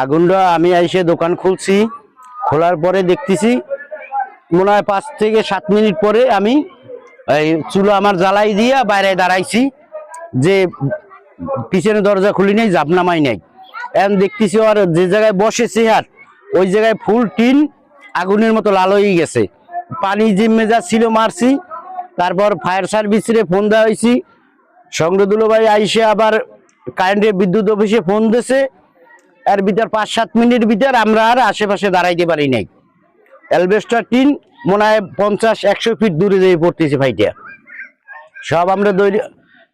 আগুনটা আমি এসে দোকান খুলছি, খোলার পরে দেখতেছি মনে হয় 5 থেকে 7 মিনিট পরে আমি এই চুলো আমার জ্বালাই দিয়া বাইরে দাঁড়াইছি, যে পিছনে দরজা খুলি নাই, জাপনামাই নাই। এখন দেখতেছি আর যে জায়গায় বসেছি আর ওই জায়গায় ফুল টিন আগুনের মতো লাল হয়ে গেছে। পানি জিম্মে যা ছিল মারছি, তারপর ফায়ার সার্ভিসে ফোন দেওয়া হয়েছি। সংগ্রদুলো ভাই আইসে আবার কারেন্টের বিদ্যুৎ অফিসে ফোন দিয়েছে। এর ভিতর 5-7 মিনিট ভিতর আমরা আর আশেপাশে দাঁড়াইতে পারি নাই। অ্যালবেস্টার টিন মনে হয় 50-100 ফিট দূরে যেয়ে পড়তেছে ফাইটিয়া। সব আমরা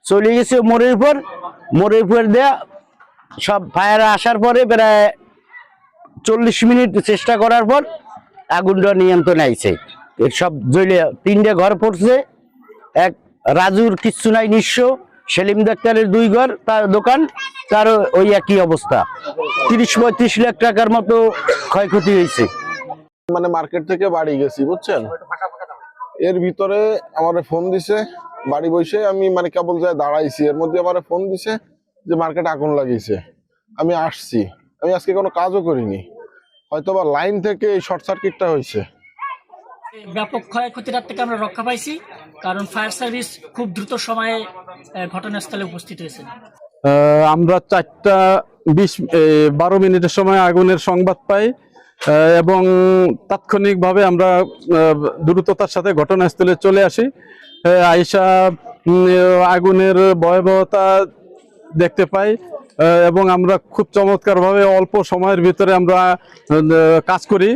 চলে গেছি মোড়ের উপর দেয়া সব ফায়ার আসার পরে প্রায় 40 মিনিট চেষ্টা করার পর আগুনটা নিয়ন্ত্রণে আইছে। সব জ্বলে 3টে ঘর পড়ছে। এক রাজুর কিচ্ছু নাই, নিঃস্ব। সেলিম ডাক্তারের 2 ঘর, তার দোকান, তার ওই একই অবস্থা। 30-35 লাখ টাকার মতো ক্ষয়ক্ষতি হয়েছে। মানে মার্কেট থেকে বাড়ি গেছি, বুঝছেন। এর ভিতরে আমার ফোন দিছে, বাড়ি বসে আমি মানে কেবল যায় দাঁড়াইছি, এর মধ্যে আমার ফোন দিছে যে মার্কেটে আগুন লাগিয়েছে। আমি আসছি, আমি আজকে কোনো কাজও করিনি, হয়তোবা লাইন থেকে এই শর্ট সার্কিটটা হয়েছে। ব্যাপক ক্ষয়ক্ষতির হাত থেকে আমরা রক্ষা পাইছি, কারণ ফায়ার সার্ভিস খুব দ্রুত সময়ে ঘটনাস্থলে উপস্থিত হয়েছে। আমরা 4:12 মিনিটের সময় আগুনের সংবাদ পাই এবং তাৎক্ষণিকভাবে আমরা দ্রুততার সাথে ঘটনাস্থলে চলে আসি। আইসা আগুনের ভয়াবহতা দেখতে পাই এবং আমরা খুব চমৎকারভাবে অল্প সময়ের ভিতরে আমরা কাজ করি।